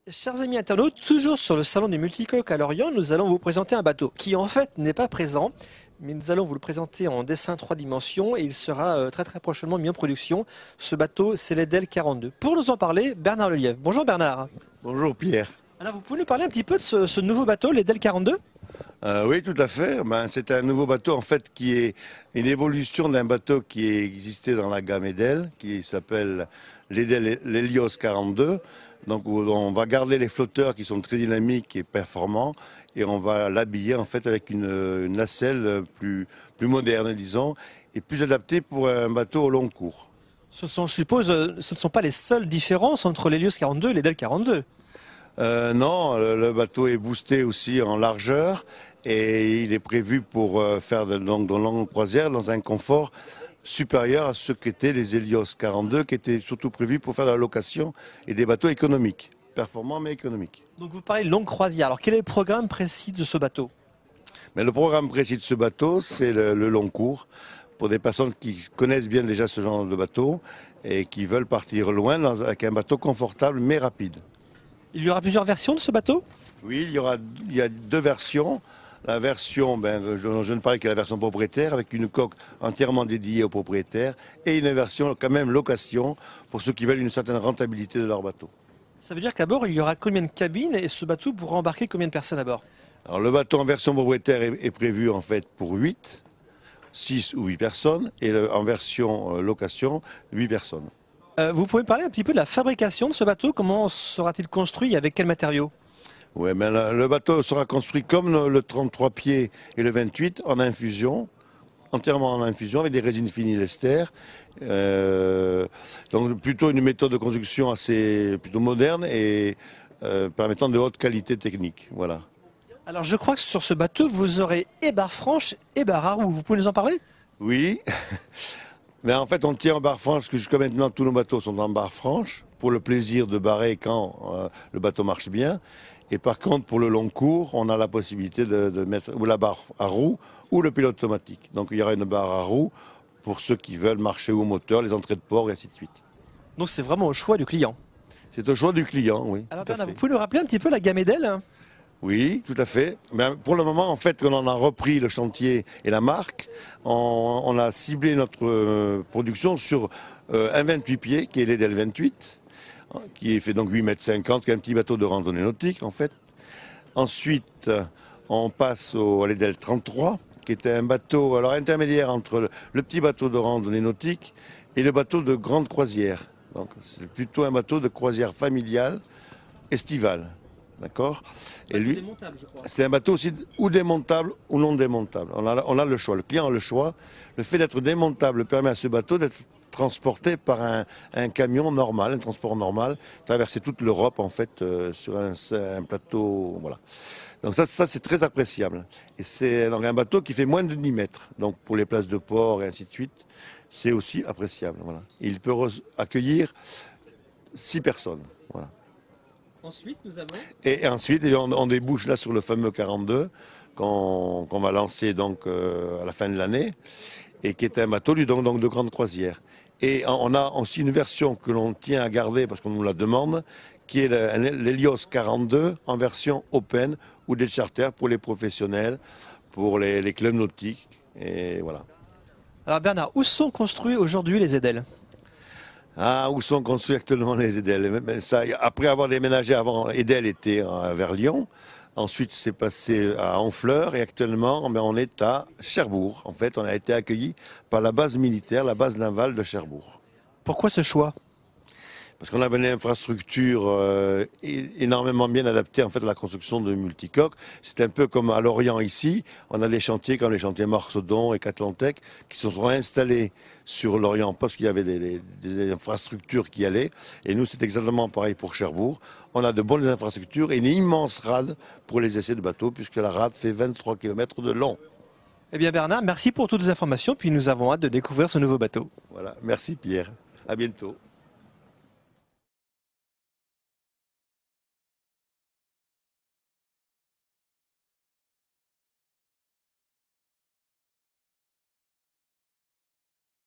Chers amis internautes, toujours sur le salon des multicoques à Lorient, nous allons vous présenter un bateau qui en fait n'est pas présent, mais nous allons vous le présenter en dessin 3 dimensions et il sera très prochainement mis en production. Ce bateau, c'est l'Edel 42. Pour nous en parler, Bernard Lelièvre. Bonjour Bernard. Bonjour Pierre. Alors vous pouvez nous parler un petit peu de ce nouveau bateau, l'Edel 42 ? Oui, tout à fait. C'est un nouveau bateau en fait qui est une évolution d'un bateau qui existait dans la gamme Edel, qui s'appelle l'Helios 42. Donc on va garder les flotteurs qui sont très dynamiques et performants et on va l'habiller en fait avec une nacelle plus moderne, disons, et plus adaptée pour un bateau au long cours. Je suppose, ce ne sont pas les seules différences entre l'Helios 42 et l'Edel 42. Non, le bateau est boosté aussi en largeur et il est prévu pour faire de longues croisières dans un confort supérieur à ce qu'étaient les Helios 42, qui étaient surtout prévus pour faire de la location et des bateaux économiques, performants mais économiques. Donc vous parlez de longue croisière. Alors quel est le programme précis de ce bateau ? Mais le programme précis de ce bateau, c'est le long cours, pour des personnes qui connaissent bien déjà ce genre de bateau et qui veulent partir loin avec un bateau confortable mais rapide. Il y aura plusieurs versions de ce bateau ? Oui, il y a deux versions. La version, je ne parlais que la version propriétaire, avec une coque entièrement dédiée aux propriétaires, et une version quand même location, pour ceux qui veulent une certaine rentabilité de leur bateau. Ça veut dire qu'à bord, il y aura combien de cabines et ce bateau pourra embarquer combien de personnes à bord ? Alors le bateau en version propriétaire est prévu en fait pour 8, 6 ou 8 personnes, et en version location, 8 personnes. Vous pouvez me parler un petit peu de la fabrication de ce bateau ? Comment sera-t-il construit et avec quels matériaux ? Oui, mais le bateau sera construit comme le 33 pieds et le 28 en infusion, entièrement en infusion avec des résines finies lester. Donc plutôt une méthode de construction plutôt moderne et permettant de haute qualité technique. Voilà. Alors je crois que sur ce bateau, vous aurez et barre franche et barre à roue. Vous pouvez nous en parler ? Oui, mais en fait on tient en barre franche, parce que jusqu'à maintenant tous nos bateaux sont en barre franche, pour le plaisir de barrer quand le bateau marche bien. Et par contre, pour le long cours, on a la possibilité de mettre ou la barre à roue ou le pilote automatique. Donc il y aura une barre à roue pour ceux qui veulent marcher au moteur, les entrées de port et ainsi de suite. Donc c'est vraiment au choix du client. C'est au choix du client, oui. Alors Bernard, vous pouvez nous rappeler un petit peu la gamme Edel ? Oui, tout à fait. Mais pour le moment, en fait, quand on a repris le chantier et la marque, on a ciblé notre production sur un 28 pieds, qui est l'Edel 28, qui fait donc 8,50 m, qui est un petit bateau de randonnée nautique, en fait. Ensuite, on passe à l'Edel 33, qui était un bateau intermédiaire entre le petit bateau de randonnée nautique et le bateau de grande croisière. Donc, c'est plutôt un bateau de croisière familiale, estivale. D'accord. Et lui, c'est un bateau aussi ou démontable ou non démontable. On a le choix. Le client a le choix. Le fait d'être démontable permet à ce bateau d'être transporté par un camion normal, un transport normal, traverser toute l'Europe en fait sur un plateau. Voilà. Donc ça c'est très appréciable. Et c'est donc un bateau qui fait moins de 10 mètres. Donc pour les places de port et ainsi de suite, c'est aussi appréciable. Voilà. Il peut accueillir 6 personnes. Voilà. Ensuite, nous avons... Et ensuite, on débouche là sur le fameux 42 qu'on va lancer donc à la fin de l'année et qui est un bateau donc de grande croisière. Et on a aussi une version que l'on tient à garder parce qu'on nous la demande, qui est l'Helios 42 en version open ou des charters pour les professionnels, pour les clubs nautiques. Et voilà. Alors Bernard, où sont construits aujourd'hui les Edel ? Où sont construits actuellement les Edel? Après avoir déménagé avant, Edel était vers Lyon. Ensuite, c'est passé à Honfleur et actuellement, on est à Cherbourg. En fait, on a été accueillis par la base militaire, la base navale de Cherbourg. Pourquoi ce choix ? Parce qu'on avait une infrastructure énormément bien adaptée en fait à la construction de multicoques. C'est un peu comme à Lorient ici. On a des chantiers comme les chantiers Marcedon et Catlantec qui se sont installés sur Lorient parce qu'il y avait des infrastructures qui allaient. Et nous, c'est exactement pareil pour Cherbourg. On a de bonnes infrastructures et une immense rade pour les essais de bateaux puisque la rade fait 23 km de long. Eh bien Bernard, merci pour toutes les informations. Puis nous avons hâte de découvrir ce nouveau bateau. Voilà, merci Pierre. À bientôt.